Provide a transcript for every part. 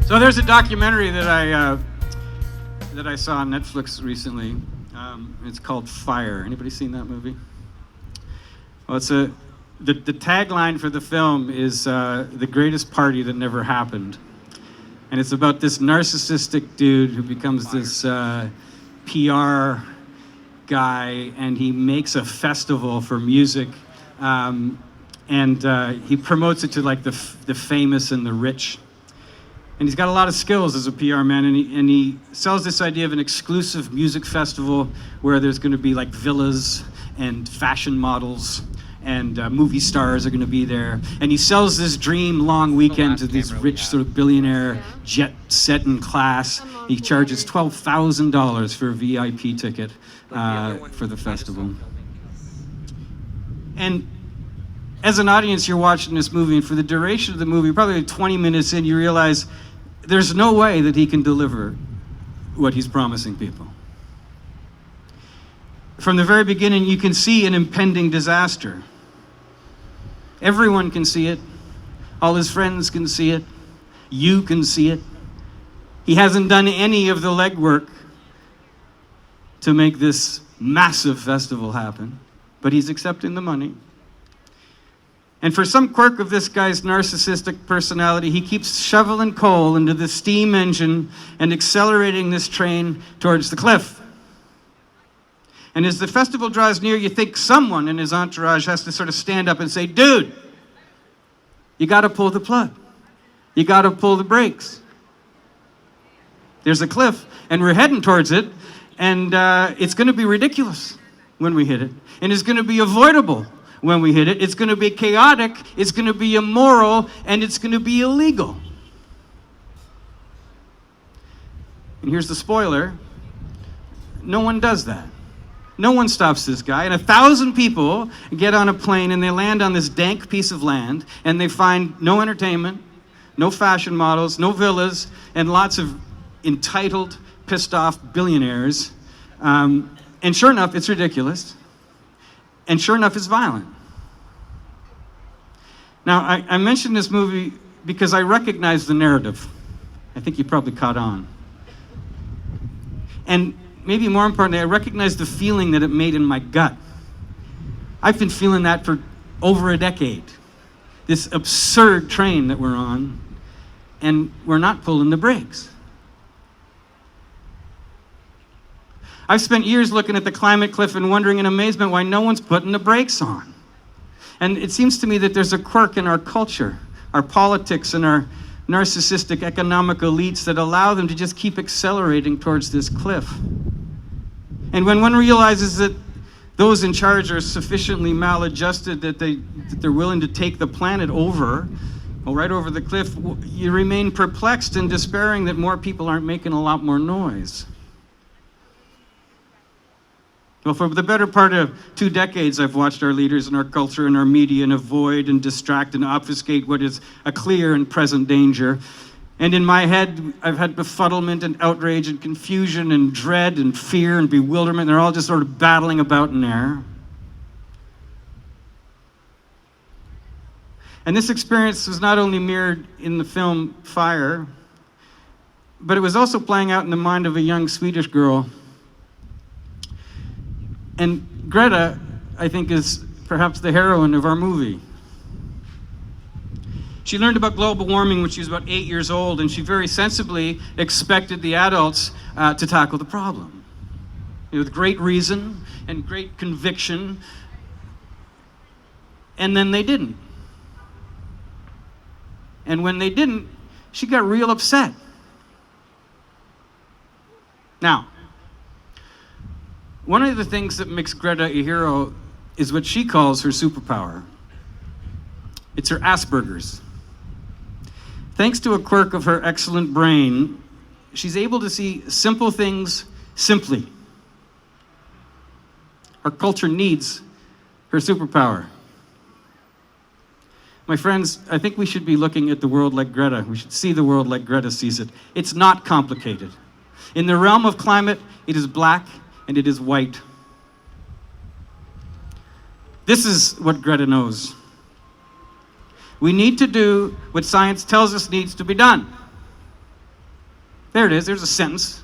So there's a documentary that I saw on Netflix recently. It's called Fire. Anybody seen that movie? Well, the tagline for the film is the greatest party that never happened. And it's about this narcissistic dude who becomes this PR guy, and he makes a festival for music, and he promotes it to like the famous and the rich. And he's got a lot of skills as a PR man, and he sells this idea of an exclusive music festival where there's going to be like villas and fashion models and movie stars are going to be there. And he sells this dream long weekend to these rich sort of billionaire jet-setting class. He charges $12,000 for a VIP ticket for the festival. And as an audience, you're watching this movie, and for the duration of the movie, probably 20 minutes in, you realize there's no way that he can deliver what he's promising people. From the very beginning, you can see an impending disaster. Everyone can see it. All his friends can see it. You can see it. He hasn't done any of the legwork to make this massive festival happen, but he's accepting the money. And for some quirk of this guy's narcissistic personality, he keeps shoveling coal into the steam engine and accelerating this train towards the cliff. And as the festival draws near, you think someone in his entourage has to sort of stand up and say, dude, you got to pull the plug. You got to pull the brakes. There's a cliff, and we're heading towards it, and it's going to be ridiculous when we hit it, and it's going to be avoidable when we hit it. It's going to be chaotic, it's going to be immoral, and it's going to be illegal. And here's the spoiler. No one does that. No one stops this guy. And 1,000 people get on a plane and they land on this dank piece of land, and they find no entertainment, no fashion models, no villas, and lots of entitled, pissed off billionaires. And sure enough, it's ridiculous. And sure enough, it's violent. Now, I mentioned this movie because I recognize the narrative. I think you probably caught on. And maybe more importantly, I recognize the feeling that it made in my gut. I've been feeling that for over a decade. This absurd train that we're on, and we're not pulling the brakes. I've spent years looking at the climate cliff and wondering in amazement why no one's putting the brakes on. And it seems to me that there's a quirk in our culture, our politics, and our narcissistic economic elites that allow them to just keep accelerating towards this cliff. And when one realizes that those in charge are sufficiently maladjusted that they're willing to take the planet over, well, right over the cliff, you remain perplexed and despairing that more people aren't making a lot more noise. Well, for the better part of 2 decades, I've watched our leaders and our culture and our media and avoid and distract and obfuscate what is a clear and present danger. And in my head, I've had befuddlement and outrage and confusion and dread and fear and bewilderment. They're all just sort of battling about in there. And this experience was not only mirrored in the film Fire, but it was also playing out in the mind of a young Swedish girl. And Greta, I think, is perhaps the heroine of our movie. She learned about global warming when she was about 8 years old, and she very sensibly expected the adults to tackle the problem. With great reason and great conviction, and then they didn't. And when they didn't, she got real upset. Now, one of the things that makes Greta a hero is what she calls her superpower. It's her Asperger's. Thanks to a quirk of her excellent brain, she's able to see simple things simply. Our culture needs her superpower. My friends, I think we should be looking at the world like Greta. We should see the world like Greta sees it. It's not complicated. In the realm of climate, it is black and it is white. This is what Greta knows. We need to do what science tells us needs to be done. There it is. There's a sentence.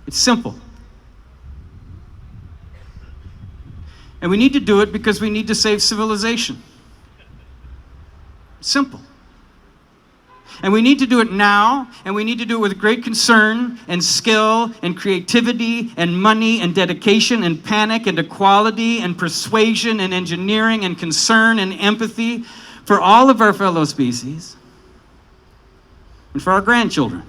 It's simple. And we need to do it because we need to save civilization. Simple. And we need to do it now, and we need to do it with great concern and skill and creativity and money and dedication and panic and equality and persuasion and engineering and concern and empathy for all of our fellow species and for our grandchildren.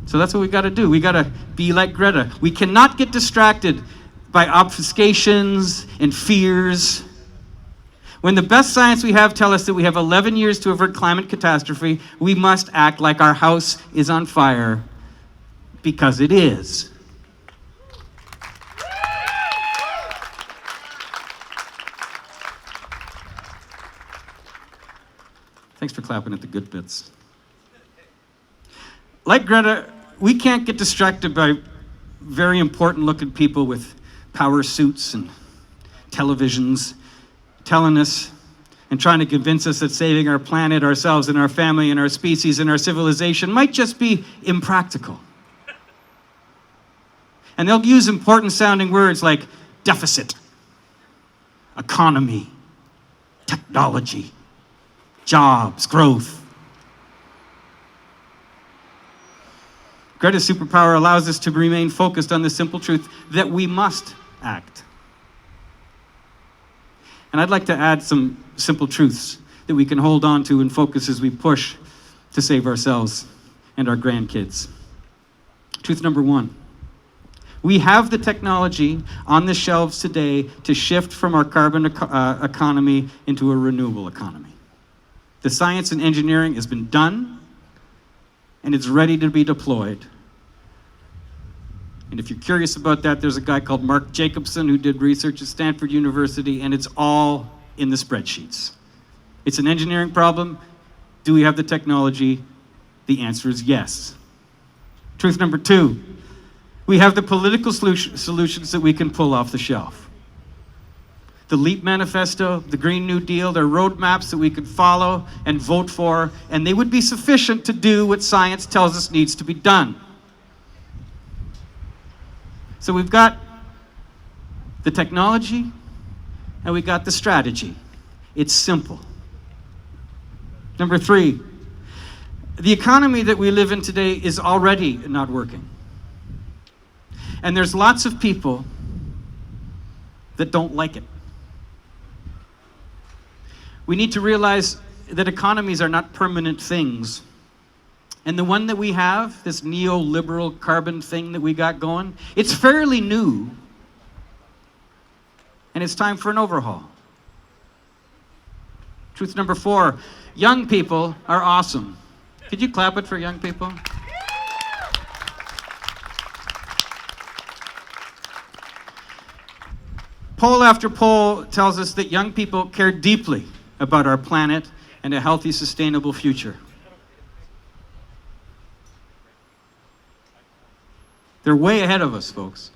So that's what we got to do. We got to be like Greta. We cannot get distracted by obfuscations and fears. When the best science we have tell us that we have 11 years to avert climate catastrophe, we must act like our house is on fire, because it is. Thanks for clapping at the good bits. Like Greta, we can't get distracted by very important looking people with power suits and televisions telling us and trying to convince us that saving our planet, ourselves, and our family, and our species, and our civilization might just be impractical. And they'll use important sounding words like deficit, economy, technology, jobs, growth. Greta's superpower allows us to remain focused on the simple truth that we must act. And I'd like to add some simple truths that we can hold on to and focus as we push to save ourselves and our grandkids. Truth number one: we have the technology on the shelves today to shift from our carbon economy into a renewable economy. The science and engineering has been done, and it's ready to be deployed. And if you're curious about that, there's a guy called Mark Jacobson who did research at Stanford University, and it's all in the spreadsheets. It's an engineering problem. Do we have the technology? The answer is yes. Truth number two: we have the political solutions that we can pull off the shelf. The LEAP Manifesto, the Green New Deal, they're roadmaps that we could follow and vote for, and they would be sufficient to do what science tells us needs to be done. So we've got the technology and we got the strategy. It's simple. Number three, the economy that we live in today is already not working. And there's lots of people that don't like it. We need to realize that economies are not permanent things. And the one that we have, this neoliberal carbon thing that we got going, it's fairly new. And it's time for an overhaul. Truth number four: young people are awesome. Could you clap it for young people? Poll after poll tells us that young people care deeply about our planet and a healthy, sustainable future. They're way ahead of us, folks.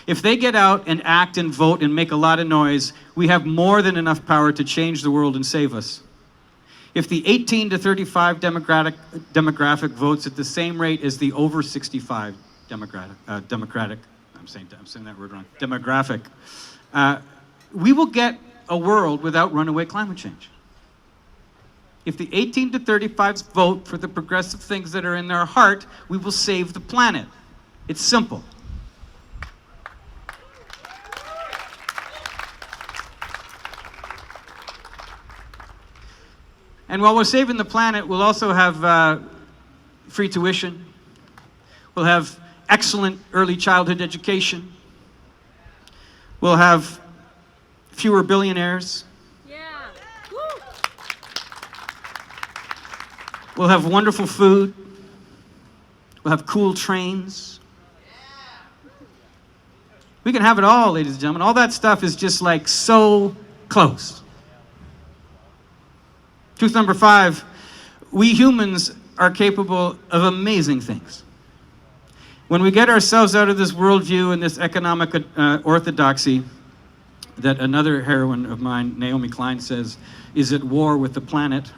If they get out and act and vote and make a lot of noise, we have more than enough power to change the world and save us. If the 18 to 35 demographic votes at the same rate as the over 65 demographic, I'm saying that word wrong, demographic, we will get a world without runaway climate change. If the 18 to 35s vote for the progressive things that are in their heart, we will save the planet. It's simple. And while we're saving the planet, we'll also have free tuition. We'll have excellent early childhood education. We'll have fewer billionaires. We'll have wonderful food. We'll have cool trains. We can have it all, ladies and gentlemen. All that stuff is just like so close. Truth number five: we humans are capable of amazing things. When we get ourselves out of this worldview and this economic orthodoxy, that another heroine of mine, Naomi Klein, says is at war with the planet.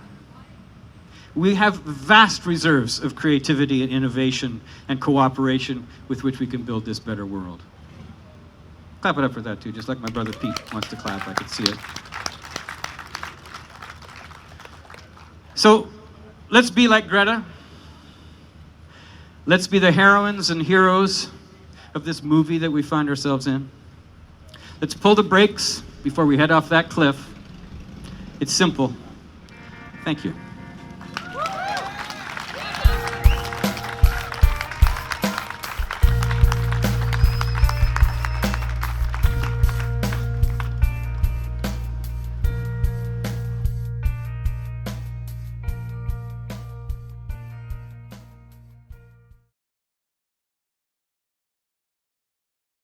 We have vast reserves of creativity and innovation and cooperation with which we can build this better world. Clap it up for that too, just like my brother Pete wants to clap. I could see it. So let's be like Greta. Let's be the heroines and heroes of this movie that we find ourselves in. Let's pull the brakes before we head off that cliff. It's simple. Thank you.